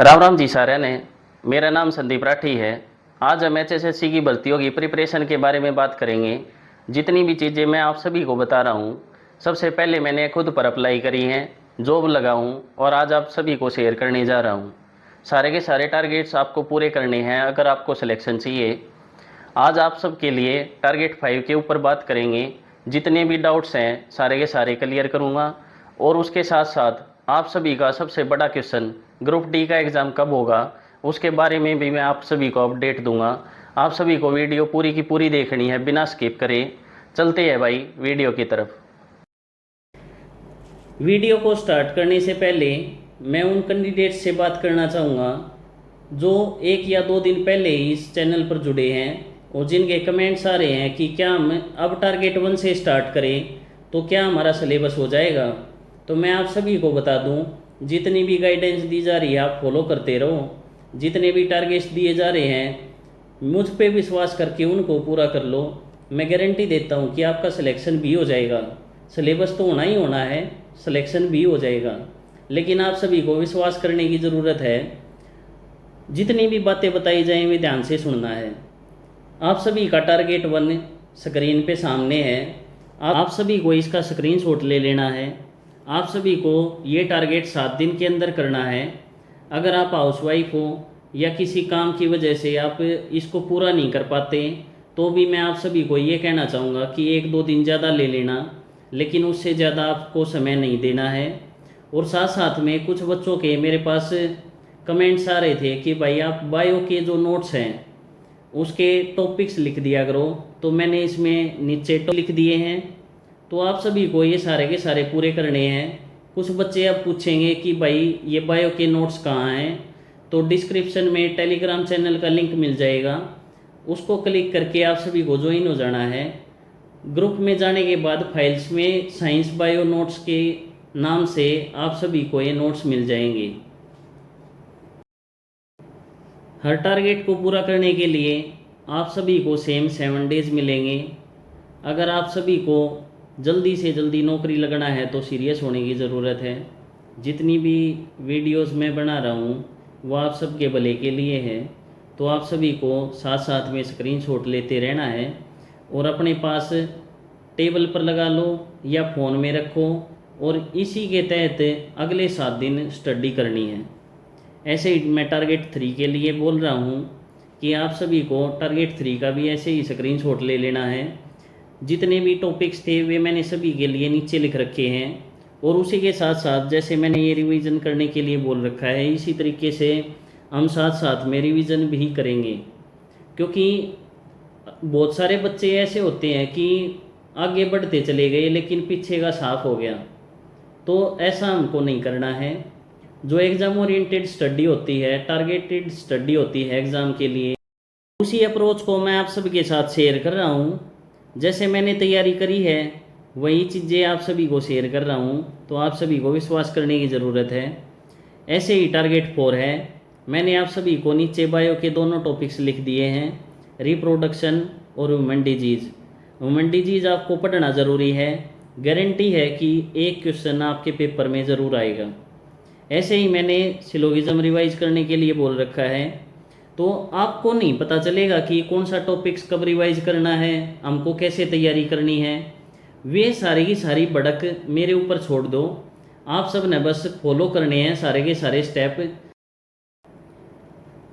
राम राम जी सारे ने। मेरा नाम संदीप राठी है। आज हम एचएसएससी की भर्तियों की प्रिपरेशन के बारे में बात करेंगे। जितनी भी चीज़ें मैं आप सभी को बता रहा हूँ, सबसे पहले मैंने खुद पर अप्लाई करी हैं, जॉब लगा हूँ और आज आप सभी को शेयर करने जा रहा हूँ। सारे के सारे टारगेट्स आपको पूरे करने हैं अगर आपको सिलेक्शन चाहिए। आज आप सबके लिए टारगेट 5 के ऊपर बात करेंगे। जितने भी डाउट्स हैं सारे के सारे क्लियर करूँगा और उसके साथ साथ आप सभी का सबसे बड़ा क्वेश्चन ग्रुप डी का एग्ज़ाम कब होगा उसके बारे में भी मैं आप सभी को अपडेट दूंगा। आप सभी को वीडियो पूरी की पूरी देखनी है बिना स्किप करे। चलते हैं भाई वीडियो की तरफ। वीडियो को स्टार्ट करने से पहले मैं उन कैंडिडेट्स से बात करना चाहूँगा जो 1 या 2 दिन पहले ही इस चैनल पर जुड़े हैं और जिनके कमेंट्स आ रहे हैं कि क्या हम अब टारगेट 1 से स्टार्ट करें तो क्या हमारा सिलेबस हो जाएगा। तो मैं आप सभी को बता दूं, जितनी भी गाइडेंस दी जा रही है आप फॉलो करते रहो। जितने भी टारगेट्स दिए जा रहे हैं मुझ पे विश्वास करके उनको पूरा कर लो। मैं गारंटी देता हूं कि आपका सिलेक्शन भी हो जाएगा। सिलेबस तो होना ही होना है, सिलेक्शन भी हो जाएगा, लेकिन आप सभी को विश्वास करने की ज़रूरत है। जितनी भी बातें बताई जाएं वे ध्यान से सुनना है। आप सभी का टारगेट 1 स्क्रीन पे सामने है। आप सभी को इसका स्क्रीनशॉट ले लेना है। आप सभी को ये टारगेट 7 दिन के अंदर करना है। अगर आप हाउसवाइफ हो या किसी काम की वजह से आप इसको पूरा नहीं कर पाते तो भी मैं आप सभी को ये कहना चाहूँगा कि 1-2 दिन ज़्यादा ले लेना, लेकिन उससे ज़्यादा आपको समय नहीं देना है। और साथ साथ में कुछ बच्चों के मेरे पास कमेंट्स आ रहे थे कि भाई आप बायो के जो नोट्स हैं उसके टॉपिक्स लिख दिया करो, तो मैंने इसमें नीचे लिख दिए हैं। तो आप सभी को ये सारे के सारे पूरे करने हैं। कुछ बच्चे अब पूछेंगे कि भाई ये बायो के नोट्स कहाँ हैं, तो डिस्क्रिप्शन में टेलीग्राम चैनल का लिंक मिल जाएगा, उसको क्लिक करके आप सभी को ज्वाइन हो जाना है। ग्रुप में जाने के बाद फाइल्स में साइंस बायो नोट्स के नाम से आप सभी को ये नोट्स मिल जाएंगे। हर टारगेट को पूरा करने के लिए आप सभी को सेम 7 डेज़ मिलेंगे। अगर आप सभी को जल्दी से जल्दी नौकरी लगना है तो सीरियस होने की ज़रूरत है। जितनी भी वीडियोस मैं बना रहा हूँ वो आप सबके भले के लिए है, तो आप सभी को साथ साथ में स्क्रीनशॉट लेते रहना है और अपने पास टेबल पर लगा लो या फ़ोन में रखो और इसी के तहत अगले 7 दिन स्टडी करनी है। ऐसे ही मैं टारगेट 3 के लिए बोल रहा हूँ कि आप सभी को टारगेट 3 का भी ऐसे ही स्क्रीनशॉट ले लेना है। जितने भी टॉपिक्स थे वे मैंने सभी के लिए नीचे लिख रखे हैं और उसी के साथ साथ जैसे मैंने ये रिवीजन करने के लिए बोल रखा है इसी तरीके से हम साथ साथ में रिवीजन भी करेंगे। क्योंकि बहुत सारे बच्चे ऐसे होते हैं कि आगे बढ़ते चले गए लेकिन पीछे का साफ हो गया, तो ऐसा हमको नहीं करना है। जो एग्ज़ाम ओरिएंटेड स्टडी होती है, टारगेटेड स्टडी होती है एग्ज़ाम के लिए, उसी अप्रोच को मैं आप सबके साथ शेयर कर रहा हूँ। जैसे मैंने तैयारी करी है वही चीज़ें आप सभी को शेयर कर रहा हूँ, तो आप सभी को विश्वास करने की ज़रूरत है। ऐसे ही टारगेट 4 है। मैंने आप सभी को नीचे बायो के दोनों टॉपिक्स लिख दिए हैं, रिप्रोडक्शन और वुमेन डिजीज़। वुमेन डिजीज़ आपको पढ़ना ज़रूरी है, गारंटी है कि एक क्वेश्चन आपके पेपर में ज़रूर आएगा। ऐसे ही मैंने सिलोगिज्म रिवाइज करने के लिए बोल रखा है, तो आपको नहीं पता चलेगा कि कौन सा टॉपिक्स कब रिवाइज करना है, हमको कैसे तैयारी करनी है। वे सारी की सारी भड़क मेरे ऊपर छोड़ दो, आप सब ने बस फॉलो करने हैं सारे के सारे स्टेप।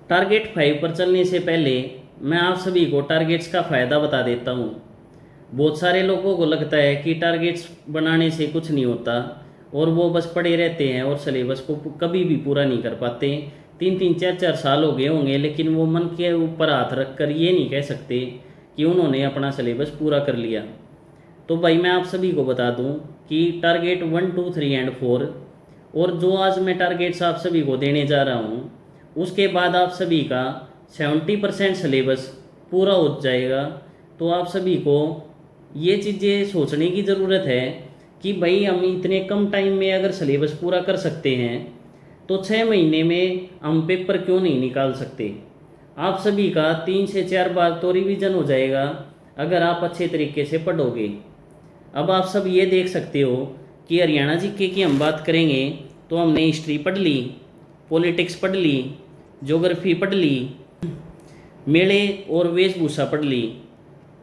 टारगेट 5 पर चलने से पहले मैं आप सभी को टारगेट्स का फ़ायदा बता देता हूँ। बहुत सारे लोगों को लगता है कि टारगेट्स बनाने से कुछ नहीं होता और वो बस पड़े रहते हैं और सिलेबस को कभी भी पूरा नहीं कर पाते। 3-3, 4-4 साल हो गए होंगे लेकिन वो मन के ऊपर हाथ रख कर ये नहीं कह सकते कि उन्होंने अपना सिलेबस पूरा कर लिया। तो भाई मैं आप सभी को बता दूं कि टारगेट 1, 2, 3 एंड 4 और जो आज मैं टारगेट्स आप सभी को देने जा रहा हूँ उसके बाद आप सभी का 70% सिलेबस पूरा हो जाएगा। तो आप सभी को ये चीज़ें सोचने की ज़रूरत है कि भाई हम इतने कम टाइम में अगर सिलेबस पूरा कर सकते हैं तो 6 महीने में हम पेपर क्यों नहीं निकाल सकते। आप सभी का 3 से 4 बार तो रिवीजन हो जाएगा अगर आप अच्छे तरीके से पढ़ोगे। अब आप सब ये देख सकते हो कि हरियाणा जीके की हम बात करेंगे तो हमने हिस्ट्री पढ़ ली, पॉलिटिक्स पढ़ ली, ज्योग्राफी पढ़ ली, मेले और वेशभूषा पढ़ ली।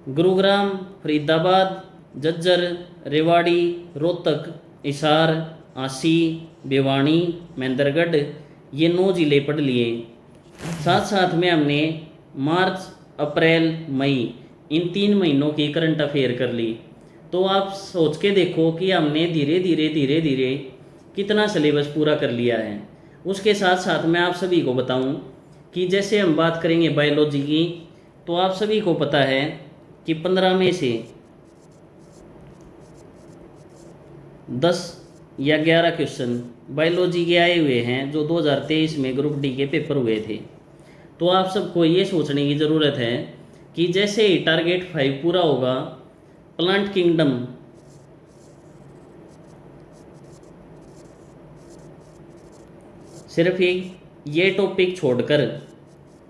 गुरुग्राम, फरीदाबाद, झज्जर, रेवाड़ी, रोहतक, हिसार, आसी, भिवानी, महेंद्रगढ़, ये 9 ज़िले पढ़ लिए। साथ साथ में हमने मार्च, अप्रैल, मई इन 3 महीनों की करंट अफेयर कर ली। तो आप सोच के देखो कि हमने धीरे धीरे कितना सिलेबस पूरा कर लिया है। उसके साथ साथ मैं आप सभी को बताऊं कि जैसे हम बात करेंगे बायोलॉजी की, तो आप सभी को पता है कि 15 में से 10 या 11 क्वेश्चन बायोलॉजी के आए हुए हैं जो 2023 में ग्रुप डी के पेपर हुए थे। तो आप सबको ये सोचने की ज़रूरत है कि जैसे ही टारगेट 5 पूरा होगा, प्लांट किंगडम सिर्फ ये टॉपिक छोड़कर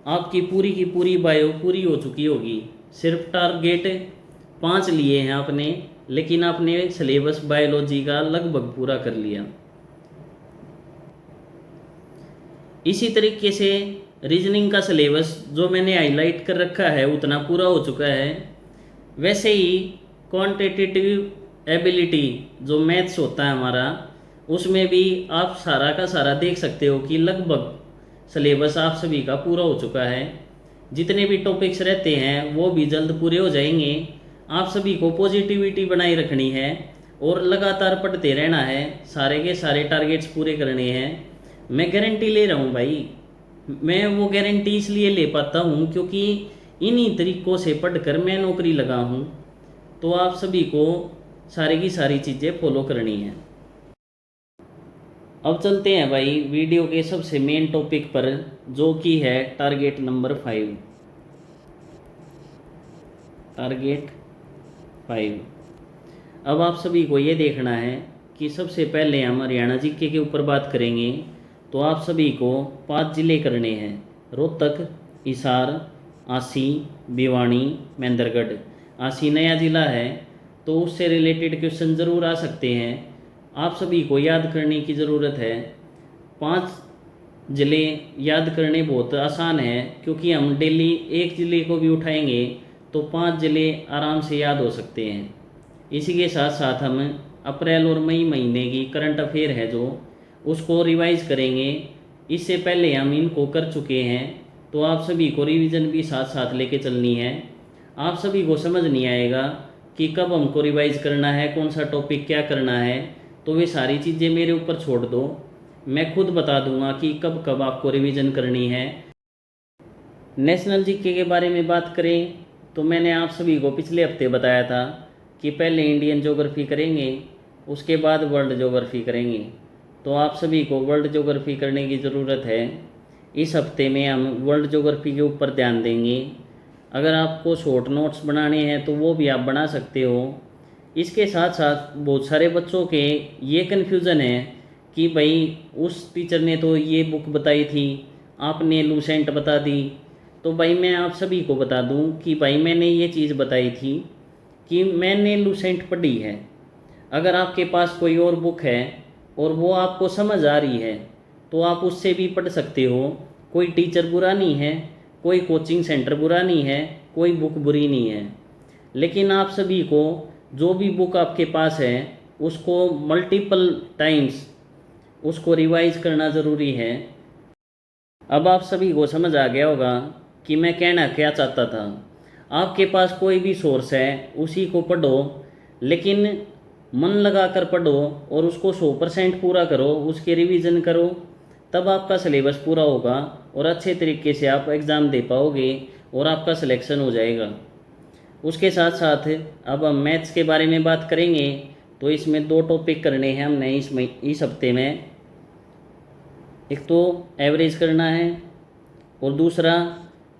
आपकी पूरी की पूरी बायो पूरी हो चुकी होगी। सिर्फ टारगेट 5 लिए हैं आपने, लेकिन आपने सिलेबस बायोलॉजी का लगभग पूरा कर लिया। इसी तरीके से रीजनिंग का सिलेबस जो मैंने हाईलाइट कर रखा है उतना पूरा हो चुका है। वैसे ही क्वांटिटेटिव एबिलिटी जो मैथ्स होता है हमारा, उसमें भी आप सारा का सारा देख सकते हो कि लगभग सिलेबस आप सभी का पूरा हो चुका है। जितने भी टॉपिक्स रहते हैं वो भी जल्द पूरे हो जाएंगे। आप सभी को पॉजिटिविटी बनाए रखनी है और लगातार पढ़ते रहना है, सारे के सारे टारगेट्स पूरे करने हैं। मैं गारंटी ले रहा हूँ भाई, मैं वो गारंटी इसलिए ले पाता हूँ क्योंकि इन्हीं तरीक़ों से पढ़कर मैं नौकरी लगा हूँ। तो आप सभी को सारी की सारी चीज़ें फॉलो करनी है। अब चलते हैं भाई वीडियो के सबसे मेन टॉपिक पर, जो कि है टारगेट नंबर 5। टारगेट 5। अब आप सभी को ये देखना है कि सबसे पहले हम हरियाणा जीके के ऊपर बात करेंगे। तो आप सभी को 5 ज़िले करने हैं: रोहतक, हिसार, आसी, भिवानी, महेंद्रगढ़। आसी नया ज़िला है तो उससे रिलेटेड क्वेश्चन ज़रूर आ सकते हैं। आप सभी को याद करने की ज़रूरत है। 5 ज़िले याद करने बहुत आसान है क्योंकि हम डेली एक ज़िले को भी उठाएंगे तो 5 ज़िले आराम से याद हो सकते हैं। इसी के साथ साथ हम अप्रैल और मई महीने की करंट अफेयर है जो उसको रिवाइज़ करेंगे। इससे पहले हम इनको कर चुके हैं, तो आप सभी को रिवीजन भी साथ साथ लेके चलनी है। आप सभी को समझ नहीं आएगा कि कब हमको रिवाइज़ करना है, कौन सा टॉपिक क्या करना है, तो वे सारी चीज़ें मेरे ऊपर छोड़ दो। मैं खुद बता दूंगा कि कब कब आपको रिवीजन करनी है। नेशनल जीके के बारे में बात करें तो मैंने आप सभी को पिछले हफ्ते बताया था कि पहले इंडियन ज्योग्राफी करेंगे, उसके बाद वर्ल्ड ज्योग्राफी करेंगे। तो आप सभी को वर्ल्ड ज्योग्राफी करने की ज़रूरत है। इस हफ्ते में हम वर्ल्ड ज्योग्राफी के ऊपर ध्यान देंगे। अगर आपको शॉर्ट नोट्स बनाने हैं तो वो भी आप बना सकते हो। इसके साथ साथ बहुत सारे बच्चों के ये कन्फ्यूज़न है कि भाई उस टीचर ने तो ये बुक बताई थी, आपने लूसेंट बता दी। तो भाई मैं आप सभी को बता दूं कि भाई मैंने ये चीज़ बताई थी कि मैंने लूसेंट पढ़ी है। अगर आपके पास कोई और बुक है और वो आपको समझ आ रही है तो आप उससे भी पढ़ सकते हो। कोई टीचर बुरा नहीं है, कोई कोचिंग सेंटर बुरा नहीं है, कोई बुक बुरी नहीं है। लेकिन आप सभी को जो भी बुक आपके पास है उसको मल्टीपल टाइम्स उसको रिवाइज करना ज़रूरी है। अब आप सभी को समझ आ गया होगा कि मैं कहना क्या चाहता था। आपके पास कोई भी सोर्स है उसी को पढ़ो, लेकिन मन लगा कर पढ़ो और उसको 100% पूरा करो, उसके रिवीजन करो, तब आपका सिलेबस पूरा होगा और अच्छे तरीके से आप एग्ज़ाम दे पाओगे और आपका सिलेक्शन हो जाएगा। उसके साथ साथ अब हम मैथ्स के बारे में बात करेंगे। तो इसमें 2 टॉपिक करने हैं हमने इस हफ्ते में। एक तो एवरेज करना है और दूसरा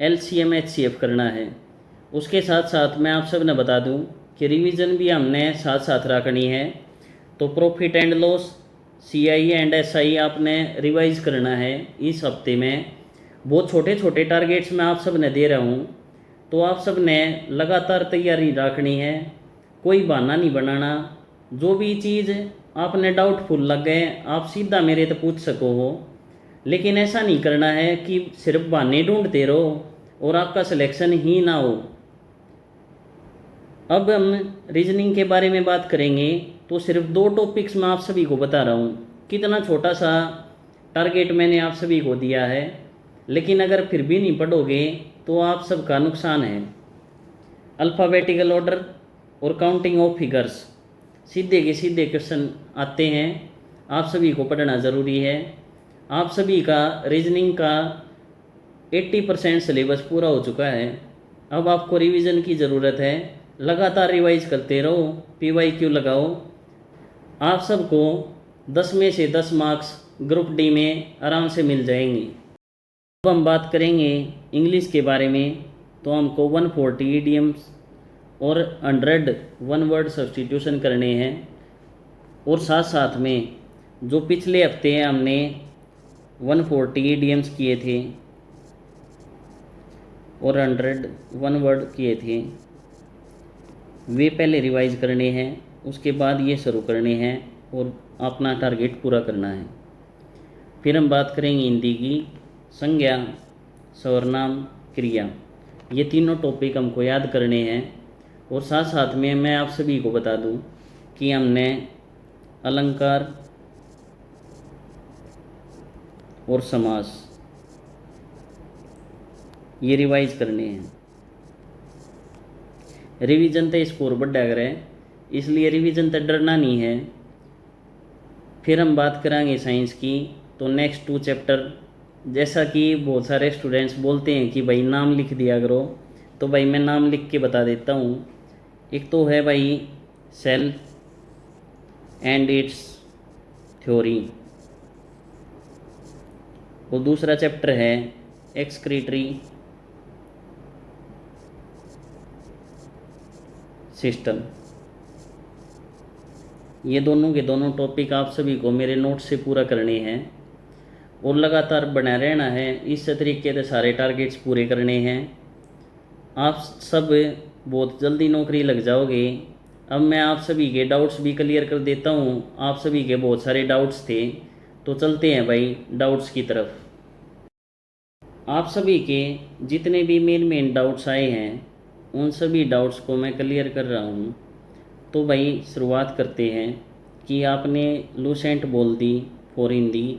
LCM HCF करना है। उसके साथ साथ मैं आप सब ने बता दूं कि रिवीजन भी हमने साथ साथ रखनी है। तो profit and loss, CI and SI आपने रिवाइज करना है इस हफ्ते में। बहुत छोटे छोटे टारगेट्स मैं आप सब ने दे रहा हूँ, तो आप सब ने लगातार तैयारी रखनी है, कोई बहाना नहीं बनाना। जो भी चीज़ आपने डाउटफुल लग गए आप सीधा मेरे से पूछ सको हो। लेकिन ऐसा नहीं करना है कि सिर्फ बहाने ढूंढते रहो और आपका सिलेक्शन ही ना हो। अब हम रीजनिंग के बारे में बात करेंगे। तो सिर्फ 2 टॉपिक्स मैं आप सभी को बता रहा हूँ। कितना छोटा सा टारगेट मैंने आप सभी को दिया है, लेकिन अगर फिर भी नहीं पढ़ोगे तो आप सबका नुकसान है। अल्फ़ाबेटिकल ऑर्डर और काउंटिंग ऑफ फिगर्स, सीधे के सीधे क्वेश्चन आते हैं, आप सभी को पढ़ना ज़रूरी है। आप सभी का रीजनिंग का 80% सिलेबस पूरा हो चुका है। अब आपको रिवीजन की ज़रूरत है। लगातार रिवाइज करते रहो, PYQ लगाओ। आप सबको 10 में से 10 मार्क्स ग्रुप डी में आराम से मिल जाएंगे। अब हम बात करेंगे इंग्लिश के बारे में। तो हमको 140 ईडियम्स और 100 वन वर्ड सब्स्टिट्यूशन करने हैं। और साथ साथ में जो पिछले हफ्ते हमने 140 ईडियम्स किए थे और 100 वन वर्ड किए थे, वे पहले रिवाइज करने हैं, उसके बाद ये शुरू करने हैं और अपना टारगेट पूरा करना है। फिर हम बात करेंगे हिंदी की संज्ञा, सर्वनाम, क्रिया। ये तीनों टॉपिक हमको याद करने हैं। और साथ साथ में मैं आप सभी को बता दूं कि हमने अलंकार और समास ये रिवाइज करने हैं। रिवीजन तो स्कोर बढ़ा है, इसलिए रिवीजन तो डरना नहीं है। फिर हम बात करेंगे साइंस की। तो नेक्स्ट 2 चैप्टर, जैसा कि बहुत सारे स्टूडेंट्स बोलते हैं कि भाई नाम लिख दिया करो, तो भाई मैं नाम लिख के बता देता हूँ। एक तो है भाई सेल एंड इट्स थ्योरी, और दूसरा चैप्टर है एक्सक्रीटरी सिस्टम। ये दोनों के दोनों टॉपिक आप सभी को मेरे नोट से पूरा करने हैं और लगातार बना रहना है। इस तरीके से सारे टारगेट्स पूरे करने हैं। आप सब बहुत जल्दी नौकरी लग जाओगे। अब मैं आप सभी के डाउट्स भी क्लियर कर देता हूँ। आप सभी के बहुत सारे डाउट्स थे, तो चलते हैं भाई डाउट्स की तरफ। आप सभी के जितने भी मेन डाउट्स आए हैं, उन सभी डाउट्स को मैं क्लियर कर रहा हूँ। तो भाई शुरुआत करते हैं कि आपने लूसेंट बोल दी फॉर हिंदी,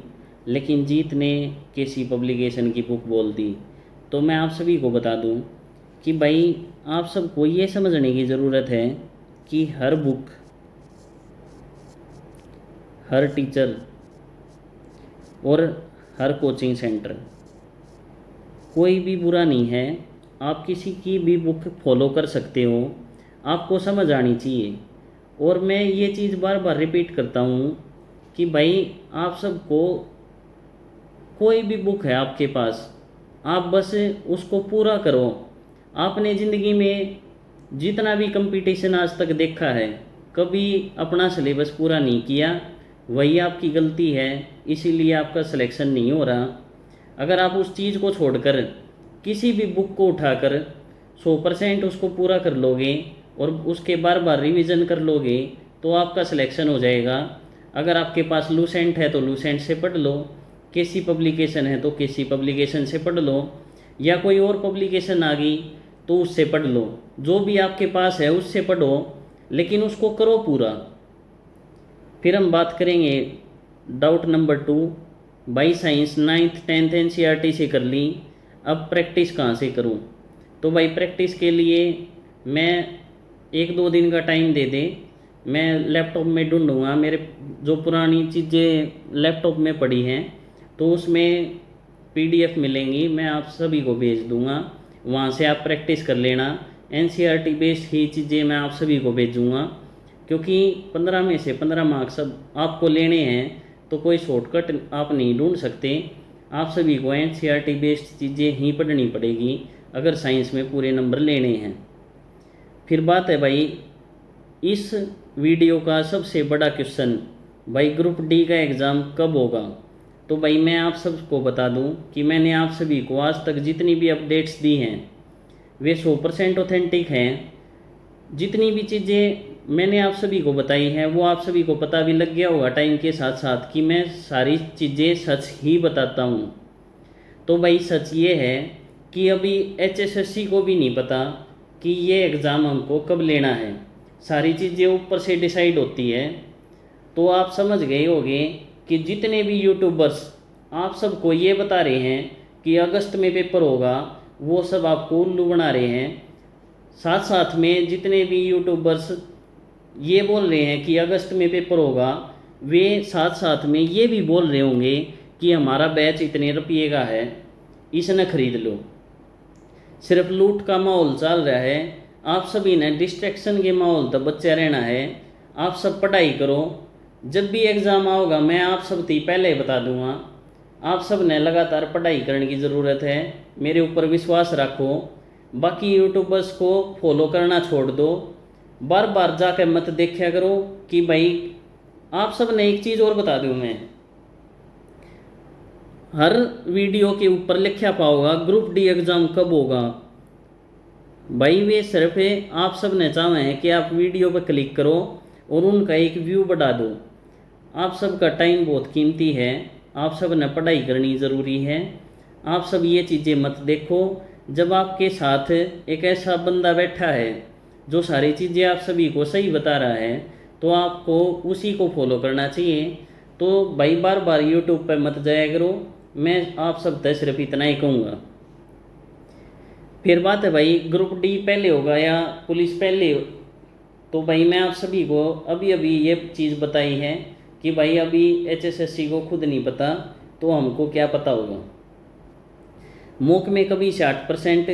लेकिन जीत ने केसी पब्लिकेशन की बुक बोल दी। तो मैं आप सभी को बता दूं कि भाई आप सबको ये समझने की ज़रूरत है कि हर बुक, हर टीचर और हर कोचिंग सेंटर कोई भी बुरा नहीं है। आप किसी की भी बुक फॉलो कर सकते हो, आपको समझ आनी चाहिए। और मैं ये चीज़ बार बार रिपीट करता हूँ कि भाई आप सबको कोई भी बुक है आपके पास, आप बस उसको पूरा करो। आपने ज़िंदगी में जितना भी कंपटीशन आज तक देखा है, कभी अपना सिलेबस पूरा नहीं किया, वही आपकी गलती है, इसीलिए आपका सिलेक्शन नहीं हो रहा। अगर आप उस चीज़ को छोड़कर किसी भी बुक को उठाकर 100% उसको पूरा कर लोगे और उसके बार बार रिवीजन कर लोगे, तो आपका सिलेक्शन हो जाएगा। अगर आपके पास लूसेंट है तो लूसेंट से पढ़ लो, केसी पब्लिकेशन है तो केसी पब्लिकेशन से पढ़ लो, या कोई और पब्लिकेशन आ गई तो उससे पढ़ लो। जो भी आपके पास है उससे पढ़ो, लेकिन उसको करो पूरा। फिर हम बात करेंगे doubt number 2। By science 9th 10th NCERT से कर ली, अब प्रैक्टिस कहाँ से करूँ? तो भाई प्रैक्टिस के लिए मैं 1-2 दिन का टाइम दे दे, मैं लैपटॉप में ढूंढूंगा मेरे जो पुरानी चीज़ें लैपटॉप में पड़ी हैं, तो उसमें PDF मिलेंगी, मैं आप सभी को भेज दूंगा। वहाँ से आप प्रैक्टिस कर लेना। NCERT बेस्ड ही चीज़ें मैं आप सभी को भेजूँगा, क्योंकि 15 में से 15 मार्क्स अब आपको लेने हैं, तो कोई शॉर्टकट आप नहीं ढूंढ सकते। आप सभी को NCERT बेस्ड चीज़ें ही पढ़नी पड़ेगी अगर साइंस में पूरे नंबर लेने हैं। फिर बात है भाई इस वीडियो का सबसे बड़ा क्वेश्चन, भाई ग्रुप डी का एग्ज़ाम कब होगा? तो भाई मैं आप सबको बता दूं कि मैंने आप सभी को आज तक जितनी भी अपडेट्स दी हैं वे 100% ऑथेंटिक हैं। जितनी भी चीज़ें मैंने आप सभी को बताई है वो आप सभी को पता भी लग गया होगा टाइम के साथ साथ कि मैं सारी चीज़ें सच ही बताता हूँ। तो भाई सच ये है कि अभी एचएसएससी को भी नहीं पता कि ये एग्ज़ाम हमको कब लेना है, सारी चीज़ें ऊपर से डिसाइड होती है। तो आप समझ गए होंगे कि जितने भी यूट्यूबर्स आप सबको ये बता रहे हैं कि अगस्त में पेपर होगा, वो सब आपको उल्लू बना रहे हैं। साथ साथ में जितने भी यूट्यूबर्स ये बोल रहे हैं कि अगस्त में पेपर होगा, वे साथ साथ में ये भी बोल रहे होंगे कि हमारा बैच इतने रुपये का है, इसे न खरीद लो। सिर्फ लूट का माहौल चल रहा है। आप सभी ने डिस्ट्रैक्शन के माहौल तक बचा रहना है। आप सब पढ़ाई करो। जब भी एग्ज़ाम आओगा मैं आप सब थी पहले ही बता दूंगा। आप सब ने लगातार पढ़ाई करने की ज़रूरत है। मेरे ऊपर विश्वास रखो। बाकी यूट्यूबर्स को फॉलो करना छोड़ दो। बार बार जाकर मत देखा करो कि भाई आप सब ने एक चीज़ और बता दूँ मैं, हर वीडियो के ऊपर लिखा पाओगा ग्रुप डी एग्ज़ाम कब होगा। भाई वे सिर्फ आप सब ने चाहे हैं कि आप वीडियो पर क्लिक करो और उनका एक व्यू बढ़ा दो। आप सब का टाइम बहुत कीमती है। आप सब ने पढ़ाई करनी ज़रूरी है। आप सब ये चीज़ें मत देखो। जब आपके साथ एक ऐसा बंदा बैठा है जो सारी चीज़ें आप सभी को सही बता रहा है, तो आपको उसी को फॉलो करना चाहिए। तो भाई बार बार यूट्यूब पर मत जाया करो। मैं आप सब तक सिर्फ इतना ही कहूँगा। फिर बात है भाई ग्रुप डी पहले होगा या पुलिस पहले, तो भाई मैं आप सभी को अभी अभी ये चीज़ बताई है कि भाई अभी एचएसएससी को खुद नहीं पता तो हमको क्या पता होगा। मॉक में कभी 60%,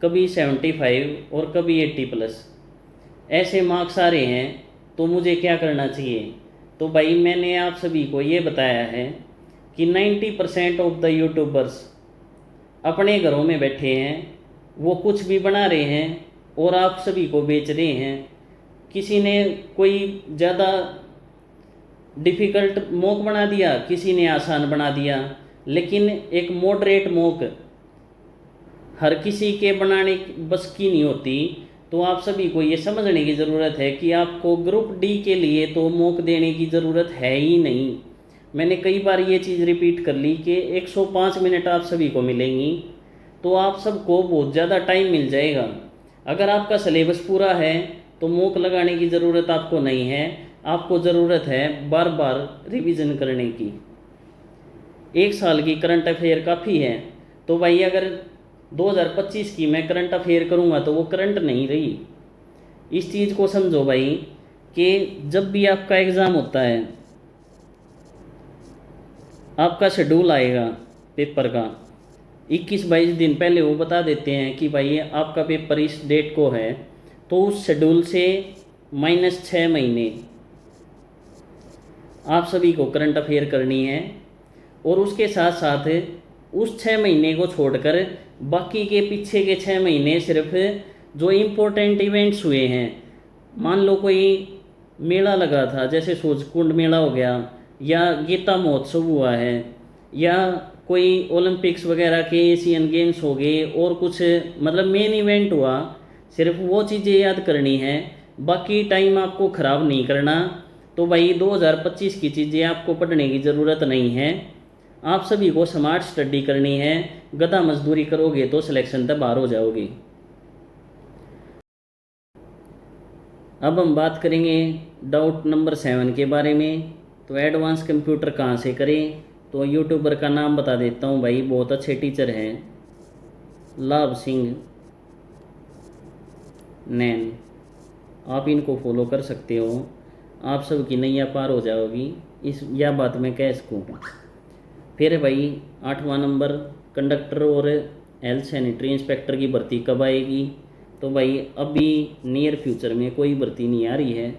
कभी 75 और कभी 80+ ऐसे मार्क्स आ रहे हैं, तो मुझे क्या करना चाहिए। तो भाई मैंने आप सभी को ये बताया है कि 90% ऑफ द यूट्यूबर्स अपने घरों में बैठे हैं, वो कुछ भी बना रहे हैं और आप सभी को बेच रहे हैं। किसी ने कोई ज़्यादा डिफ़िकल्ट मॉक बना दिया, किसी ने आसान बना दिया, लेकिन एक मॉडरेट मॉक हर किसी के बनाने बस की नहीं होती। तो आप सभी को ये समझने की ज़रूरत है कि आपको ग्रुप डी के लिए तो मॉक देने की ज़रूरत है ही नहीं। मैंने कई बार ये चीज़ रिपीट कर ली कि 105 मिनट आप सभी को मिलेंगी, तो आप सबको बहुत ज़्यादा टाइम मिल जाएगा। अगर आपका सिलेबस पूरा है तो मॉक लगाने की ज़रूरत आपको नहीं है। आपको ज़रूरत है बार बार रिवीजन करने की। एक साल की करंट अफेयर काफ़ी है। तो भाई अगर 2025 की मैं करंट अफेयर करूँगा तो वो करंट नहीं रही। इस चीज़ को समझो भाई कि जब भी आपका एग्ज़ाम होता है, आपका शेड्यूल आएगा पेपर का 21-22 दिन पहले वो बता देते हैं कि भाई आपका पेपर इस डेट को है। तो उस शेड्यूल से -6 महीने आप सभी को करंट अफेयर करनी है। और उसके साथ साथ उस 6 महीने को छोड़कर बाकी के पीछे के 6 महीने सिर्फ जो इम्पोर्टेंट इवेंट्स हुए हैं, मान लो कोई मेला लगा था जैसे सूरजकुंड मेला हो गया, या गीता महोत्सव हुआ है, या कोई ओलंपिक्स वगैरह के एशियन गेम्स हो गए, और कुछ मतलब मेन इवेंट हुआ, सिर्फ वो चीज़ें याद करनी है। बाकी टाइम आपको ख़राब नहीं करना। तो भाई 2025 की चीज़ें आपको पढ़ने की ज़रूरत नहीं है। आप सभी को स्मार्ट स्टडी करनी है। गधा मजदूरी करोगे तो सिलेक्शन तक बाहर हो जाओगे। अब हम बात करेंगे डाउट नंबर 7 के बारे में। तो एडवांस कंप्यूटर कहाँ से करें। तो यूट्यूबर का नाम बता देता हूँ भाई, बहुत अच्छे टीचर हैं, लाभ सिंह नैन। आप इनको फॉलो कर सकते हो। आप सब की नैया पार हो जाओगी, इस यह बात मैं कह सकूँ। फिर भाई 8वां नंबर कंडक्टर और हेल्थ सैनिटरी इंस्पेक्टर की भर्ती कब आएगी। तो भाई अभी नियर फ्यूचर में कोई भर्ती नहीं आ रही है,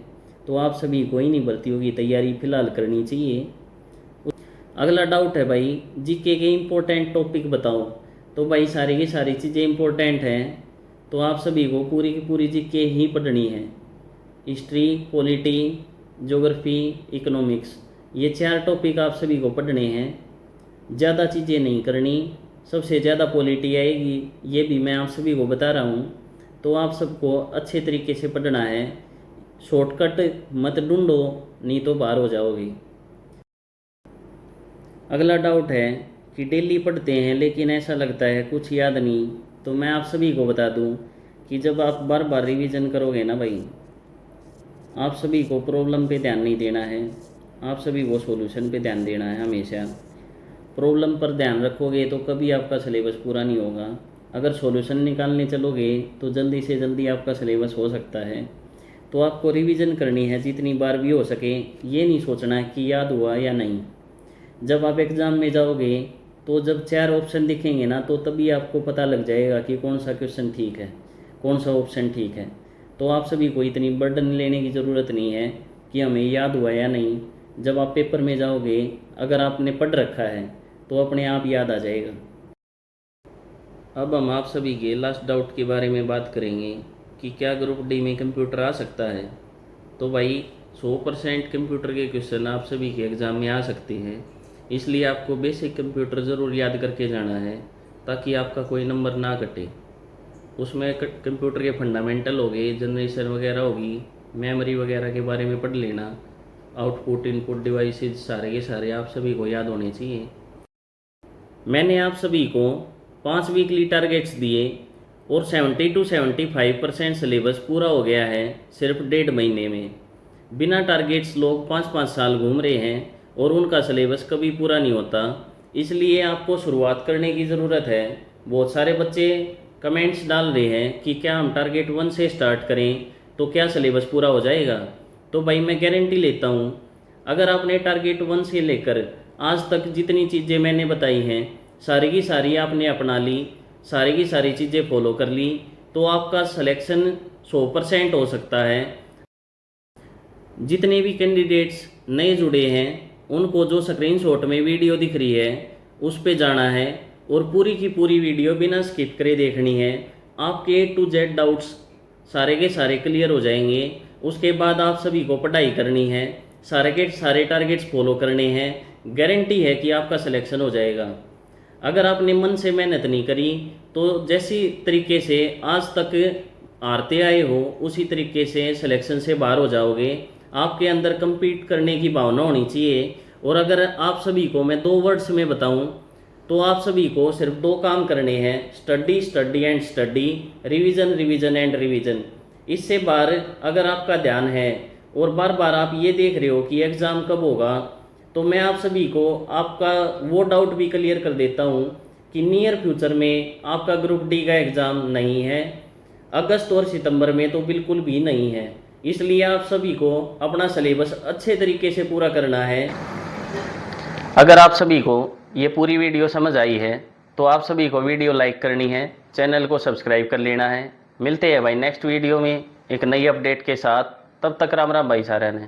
तो आप सभी को ही नहीं भर्तियों की तैयारी फ़िलहाल करनी चाहिए। अगला डाउट है भाई जीके के इम्पोर्टेंट टॉपिक बताओ। तो भाई सारी की सारी चीज़ें इम्पोर्टेंट हैं, तो आप सभी को पूरी की पूरी जीके ही पढ़नी है। हिस्ट्री, पॉलिटी, ज्योग्राफी, इकोनॉमिक्स, ये 4 टॉपिक आप सभी को पढ़ने हैं। ज़्यादा चीज़ें नहीं करनी। सबसे ज़्यादा पॉलिटी आएगी, ये भी मैं आप सभी को बता रहा हूँ। तो आप सबको अच्छे तरीके से पढ़ना है। शॉर्टकट मत ढूंढो, नहीं तो बाहर हो जाओगे। अगला डाउट है कि डेली पढ़ते हैं लेकिन ऐसा लगता है कुछ याद नहीं। तो मैं आप सभी को बता दूं कि जब आप बार बार रिवीजन करोगे ना भाई, आप सभी को प्रॉब्लम पे ध्यान नहीं देना है, आप सभी को सॉल्यूशन पे ध्यान देना है। हमेशा प्रॉब्लम पर ध्यान रखोगे तो कभी आपका सिलेबस पूरा नहीं होगा। अगर सॉल्यूशन निकालने चलोगे तो जल्दी से जल्दी आपका सिलेबस हो सकता है। तो आपको रिवीजन करनी है जितनी बार भी हो सके, ये नहीं सोचना है कि याद हुआ या नहीं। जब आप एग्ज़ाम में जाओगे तो जब 4 ऑप्शन दिखेंगे ना, तो तभी आपको पता लग जाएगा कि कौन सा क्वेश्चन ठीक है, कौन सा ऑप्शन ठीक है। तो आप सभी को इतनी बर्डन लेने की ज़रूरत नहीं है कि हमें याद हुआ या नहीं। जब आप पेपर में जाओगे, अगर आपने पढ़ रखा है तो अपने आप याद आ जाएगा। अब हम आप सभी के लास्ट डाउट के बारे में बात करेंगे कि क्या ग्रुप डी में कंप्यूटर आ सकता है। तो भाई 100% कंप्यूटर के क्वेश्चन आप सभी के एग्ज़ाम में आ सकते हैं, इसलिए आपको बेसिक कंप्यूटर ज़रूर याद करके जाना है ताकि आपका कोई नंबर ना कटे। उसमें कंप्यूटर के फंडामेंटल हो गए, जनरेशन वगैरह होगी, मेमोरी वगैरह के बारे में पढ़ लेना, आउटपुट इनपुट डिवाइसेज सारे के सारे आप सभी को याद होने चाहिए। मैंने आप सभी को 5 वीकली टारगेट्स दिए और 70 to 75% सिलेबस पूरा हो गया है सिर्फ 1.5 महीने में। बिना टारगेट्स लोग 5-5 साल घूम रहे हैं और उनका सिलेबस कभी पूरा नहीं होता। इसलिए आपको शुरुआत करने की ज़रूरत है। बहुत सारे बच्चे कमेंट्स डाल रहे हैं कि क्या हम टारगेट 1 से स्टार्ट करें तो क्या सिलेबस पूरा हो जाएगा। तो भाई मैं गारंटी लेता हूँ, अगर आपने टारगेट 1 से लेकर आज तक जितनी चीज़ें मैंने बताई हैं सारी की सारी आपने अपना ली, सारी की सारी चीज़ें फॉलो कर ली, तो आपका सिलेक्शन 100% हो सकता है। जितने भी कैंडिडेट्स नए जुड़े हैं उनको जो स्क्रीनशॉट में वीडियो दिख रही है उस पे जाना है और पूरी की पूरी वीडियो बिना स्किप करे देखनी है। आपके A to Z डाउट्स सारे के सारे क्लियर हो जाएंगे। उसके बाद आप सभी को पढ़ाई करनी है, सारे के सारे टारगेट्स फॉलो करने हैं। गारंटी है कि आपका सिलेक्शन हो जाएगा। अगर आपने मन से मेहनत नहीं करी तो जैसी तरीके से आज तक हारते आए हो उसी तरीके से सिलेक्शन से बाहर हो जाओगे। आपके अंदर compete करने की भावना होनी चाहिए। और अगर आप सभी को मैं 2 वर्ड्स में बताऊं तो आप सभी को सिर्फ 2 काम करने हैं, study study and study, revision revision and revision. इससे बाहर अगर आपका ध्यान है और बार बार आप ये देख रहे हो कि एग्ज़ाम कब होगा, तो मैं आप सभी को आपका वो डाउट भी क्लियर कर देता हूँ कि नियर फ्यूचर में आपका ग्रुप डी का एग्ज़ाम नहीं है, अगस्त और सितंबर में तो बिल्कुल भी नहीं है। इसलिए आप सभी को अपना सिलेबस अच्छे तरीके से पूरा करना है। अगर आप सभी को ये पूरी वीडियो समझ आई है तो आप सभी को वीडियो लाइक करनी है, चैनल को सब्सक्राइब कर लेना है। मिलते हैं भाई नेक्स्ट वीडियो में एक नई अपडेट के साथ। तब तक राम राम भाई सारे ने।